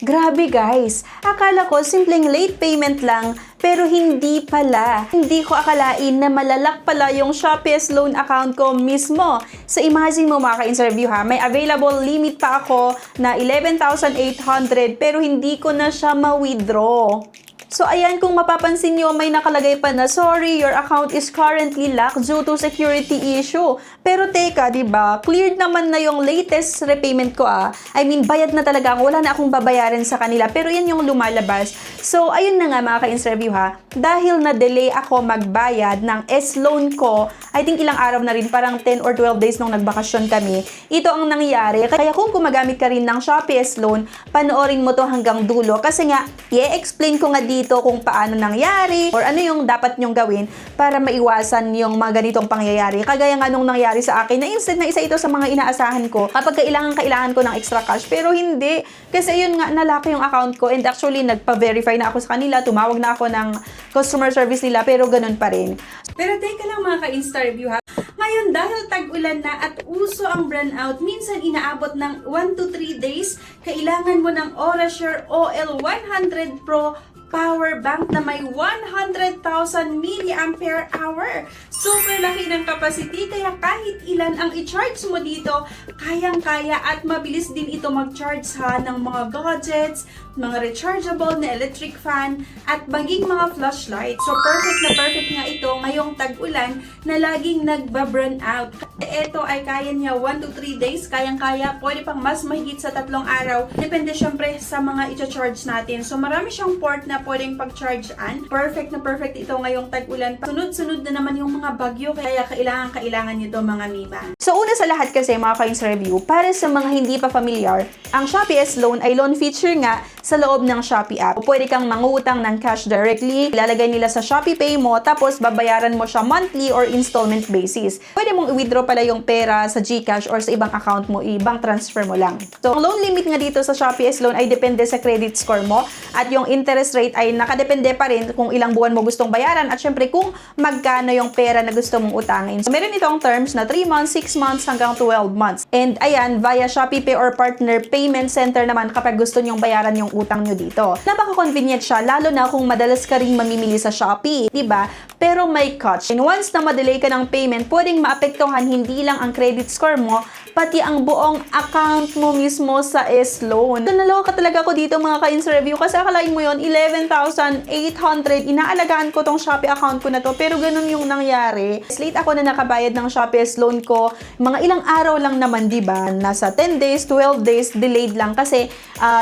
Grabe guys, akala ko simpleng late payment lang, pero hindi pala. Hindi ko akalain na malalak pala yung Shopee loan account ko mismo. So imagine mo mga ka-interview ha, may available limit pa ako na 11,800 pero hindi ko na siya ma-withdraw. So ayan, kung mapapansin nyo, may nakalagay pa na, sorry, your account is currently locked due to security issue. Pero teka, diba? Cleared naman na yung latest repayment ko I mean, bayad na talaga ako. Wala na akong babayaran sa kanila. Pero yan yung lumalabas. So ayun na nga mga ka-interview ha. Dahil na-delay ako magbayad ng S-loan ko, I think ilang araw na rin, parang 10 or 12 days nung nagbakasyon kami. Ito ang nangyari. Kaya kung gumagamit ka rin ng Shopee S-loan, panoorin mo to hanggang dulo. Kasi nga, i-explain ko nga dito kung paano nangyari or ano yung dapat nyong gawin para maiwasan yung mga ganitong pangyayari. Kagaya nga nung nangyari sa akin na instead na isa ito sa mga inaasahan ko kapag kailangan ko ng extra cash pero hindi. Kasi yun nga, nalaki yung account ko and actually nagpa-verify na ako sa kanila, tumawag na ako ng customer service nila pero ganun pa rin. Pero teka lang mga ka-interview ha. Ngayon dahil tag-ulan na at uso ang brownout, minsan inaabot ng 1 to 3 days, kailangan mo ng Orasure OL100 Pro power bank na may 100,000 mAh. Super laki ng capacity kaya kahit ilan ang i-charge mo dito, kayang-kaya at mabilis din ito mag-charge ng mga gadgets, mga rechargeable na electric fan, at maging mga flashlight. So perfect na perfect nga ito ngayong tag-ulan na laging nagba-burn out. Ito ay kaya niya 1 to 3 days, kayang-kaya, pwede pang mas mahigit sa 3 araw. Depende syempre sa mga i-charge natin. So marami siyang port na pwedeng pag-charge-an. Perfect na perfect ito ngayong tag-ulan. Sunod-sunod na naman yung mga bagyo, kaya kailangan nyo ito mga miba. So una sa lahat kasi mga ka-interview, para sa mga hindi pa familiar, ang Shopee S-Loan ay loan feature nga sa loob ng Shopee app. Pwede kang mangutang ng cash directly, ilalagay nila sa Shopee Pay mo, tapos babayaran mo siya monthly or installment basis. Pwede mong i-withdraw pala yung pera sa GCash or sa ibang account mo, ibang transfer mo lang. So ang loan limit nga dito sa Shopee S-Loan ay depende sa credit score mo at yung interest rate ay nakadepende pa rin kung ilang buwan mo gustong bayaran at syempre kung magkano yung pera na gusto mong utangin. So meron itong terms na 3 months, 6 months hanggang 12 months. And ayan, via Shopee Pay or partner payment center naman kapag gusto nyong bayaran yung utang nyo dito. Napaka-convenient siya, lalo na kung madalas ka ring mamimili sa Shopee, diba? Pero may catch. And once na madelay ka ng payment, pwedeng maapektuhan hindi lang ang credit score mo, pati ang buong account mo mismo sa S-Loan. So, naloka talaga ako dito mga ka-interview kasi akalain mo yon 11,800. Inaalagaan ko tong Shopee account ko na to pero ganun yung nangyari. Late ako na nakabayad ng Shopee S-Loan ko. Mga ilang araw lang naman, diba? Nasa 10 days, 12 days, delayed lang kasi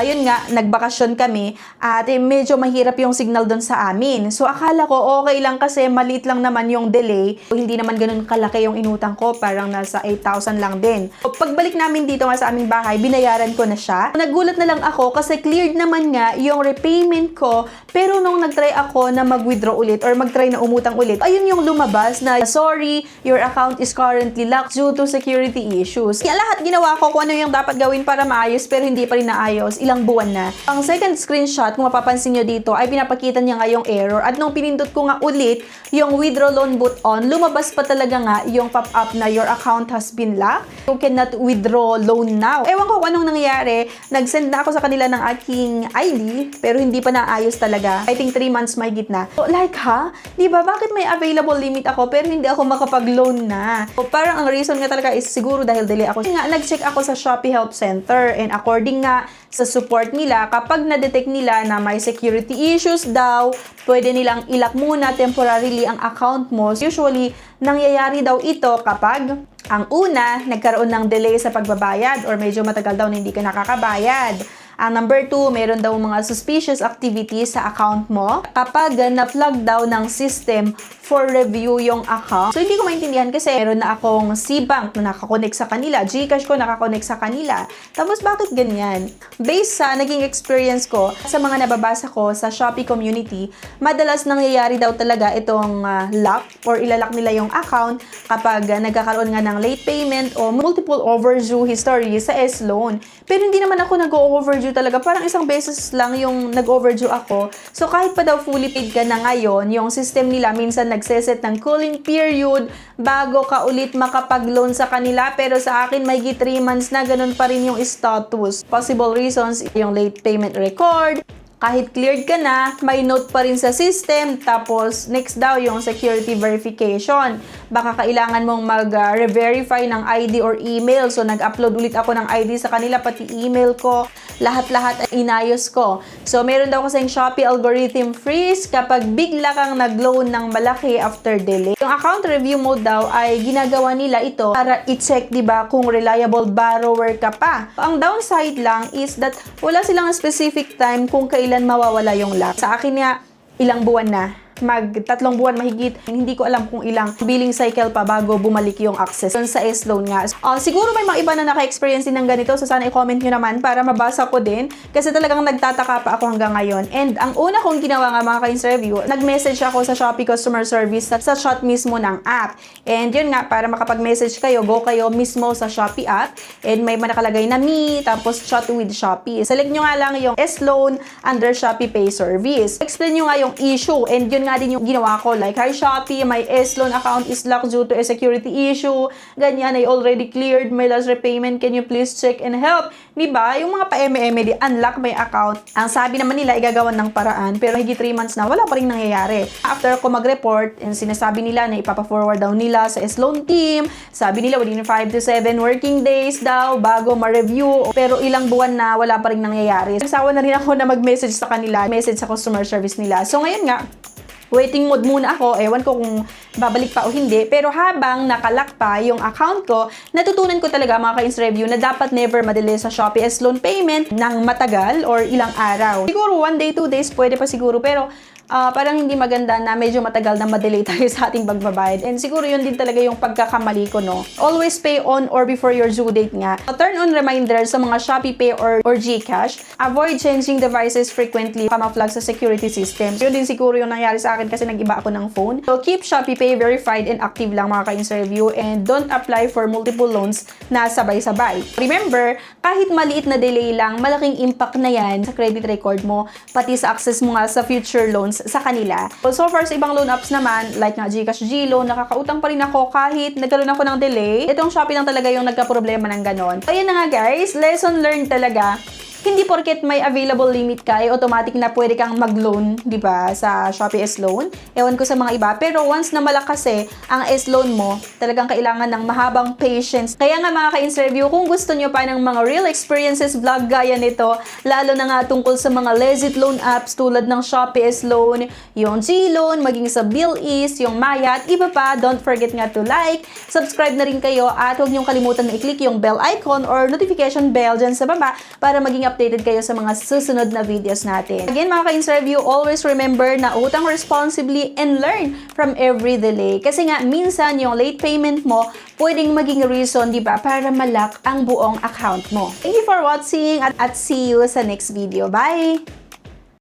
yun nga, nagbakasyon kami at medyo mahirap yung signal doon sa amin. So, akala ko okay lang kasi maliit lang naman yung delay. Hindi naman ganun kalaki yung inutang ko. Parang nasa 8,000 lang din. Pagbalik namin dito nga sa aming bahay, binayaran ko na siya. Nagulat na lang ako kasi cleared naman nga yung repayment ko. Pero nung nagtry ako na mag-withdraw ulit or mag-try na umutang ulit, ayun yung lumabas na, sorry, your account is currently locked due to security issues. Kaya lahat ginawa ko kung ano yung dapat gawin para maayos pero hindi pa rin naayos. Ilang buwan na. Ang second screenshot, kung mapapansin nyo dito, ay pinapakita niya nga yung error. At nung pinindot ko nga ulit yung withdraw loan button, lumabas pa talaga nga yung pop-up na your account has been locked. You cannot withdraw loan now. Ewan ko kung anong nangyari. Nag-send na ako sa kanila ng aking ID, pero hindi pa naayos talaga. I think 3 months may gitna. So, like, ha? Diba, bakit may available limit ako, pero hindi ako makapag-loan na? So, parang ang reason nga talaga is siguro dahil delay ako. Kasi nga, nag-check ako sa Shopee Help Center, and according nga sa support nila, kapag na-detect nila na may security issues daw, pwede nilang ilak muna temporarily ang account mo. Usually, nangyayari daw ito kapag ang una, nagkaroon ng delay sa pagbabayad or medyo matagal daw na hindi ka nakakabayad. Ang number 2, meron daw mga suspicious activities sa account mo kapag na-flag daw ng system for review yung account. So, hindi ko maintindihan kasi meron na akong C-Bank na nakakonect sa kanila. GCash ko nakakonect sa kanila. Tapos, bakit ganyan? Based sa naging experience ko, sa mga nababasa ko sa Shopee community, madalas nangyayari daw talaga itong lock or ilalak nila yung account kapag nagkakaroon nga ng late payment o multiple overdue history sa S-Loan. Pero hindi naman ako nag-overdue talaga. Parang isang beses lang yung nag-overdue ako. So, kahit pa daw fully paid ka na ngayon, yung system nila minsan nagseset ng cooling period bago ka ulit makapag-loan sa kanila. Pero sa akin, may 3 months na ganun pa rin yung status. Possible reasons, yung late payment record, kahit cleared ka na, may note pa rin sa system. Tapos, next daw yung security verification. Baka kailangan mong mag-verify ng ID or email. So, nag-upload ulit ako ng ID sa kanila, pati email ko. Lahat-lahat inayos ko. So, meron daw kasing Shopee algorithm freeze kapag bigla kang nag-loan ng malaki after delay. Yung account review mode daw ay ginagawa nila ito para i-check, diba, kung reliable borrower ka pa. Ang downside lang is that wala silang specific time kung kailan mawawala yung lock. Sa akin nga, ilang buwan na. Mag-3 buwan mahigit. Hindi ko alam kung ilang billing cycle pa bago bumalik yung access. Yun sa S-Loan nga. Siguro may mga iba na naka-experience din ng ganito. So, sana i-comment nyo naman para mabasa ko din. Kasi talagang nagtataka pa ako hanggang ngayon. And ang una kong ginawa nga mga ka-interview, nag-message ako sa Shopee Customer Service sa chat mismo ng app. And yun nga, para makapag-message kayo, go kayo mismo sa Shopee app. And may nakalagay na me, tapos chat with Shopee. Select nyo nga lang yung S-Loan under Shopee Pay Service. Explain nyo nga yung issue. And yun nga din yung ginawa ko. Like, hi Shopee, my S-Loan account is locked due to a security issue. Ganyan, I already cleared my last repayment. Can you please check and help? Diba? Yung mga pa-eme-eme di unlock my account. Ang sabi naman nila, igagawan ng paraan. Pero higit 3 months na, wala pa rin nangyayari. After ko mag-report, and sinasabi nila na ipapa-forward daw nila sa S-Loan team. Sabi nila, within 5 to 7 working days daw, bago ma-review. Pero ilang buwan na, wala pa rin nangyayari. Nagsawa na rin ako na mag-message sa kanila, message sa customer service nila. So ngayon nga, waiting mode muna ako, ewan ko kung babalik pa o hindi. Pero habang nakalock pa yung account ko, natutunan ko talaga mga ka-ins review na dapat never madelay sa Shopee S-Loan payment ng matagal or ilang araw. Siguro 1 day, 2 days, pwede pa siguro. Pero parang hindi maganda na medyo matagal na madelay tayo sa ating pagbabayad. And siguro yun din talaga yung pagkakamali ko, no? Always pay on or before your due date nga. Turn on reminders sa mga Shopee Pay or GCash. Avoid changing devices frequently. Pama-flag sa security system. Yun din siguro yung nangyari sa akin kasi nag-iba ako ng phone. So, keep Shopee Pay verified and active lang mga ka-ins review and don't apply for multiple loans na sabay-sabay. Remember, kahit maliit na delay lang, malaking impact na yan sa credit record mo, pati sa access mo nga sa future loans sa kanila. So far sa ibang loan apps naman, like nga GCash G-Loan, nakakautang pa rin ako kahit nagkaroon ako ng delay. Itong Shopee lang talaga yung nagka-problema ng ganon. Ayun na nga guys, lesson learned talaga. Hindi porket may available limit ka, automatic na pwede kang mag-loan, di ba, sa Shopee S-Loan. Ewan ko sa mga iba. Pero once na malakas ang S-Loan mo, talagang kailangan ng mahabang patience. Kaya nga mga ka-ins review, kung gusto nyo pa ng mga real experiences vlog gaya nito, lalo na nga tungkol sa mga legit loan apps tulad ng Shopee S-Loan, yung G-Loan, maging sa BillEase, yung Maya, at iba pa, don't forget nga to like, subscribe na rin kayo, at huwag nyong kalimutan na i-click yung bell icon or notification bell dyan sa baba para maging updated kayo sa mga susunod na videos natin. Again, mga ka-ins review, always remember na utang responsibly and learn from every delay. Kasi nga, minsan yung late payment mo, pwedeng maging reason, di ba, para malock ang buong account mo. Thank you for watching at see you sa next video. Bye!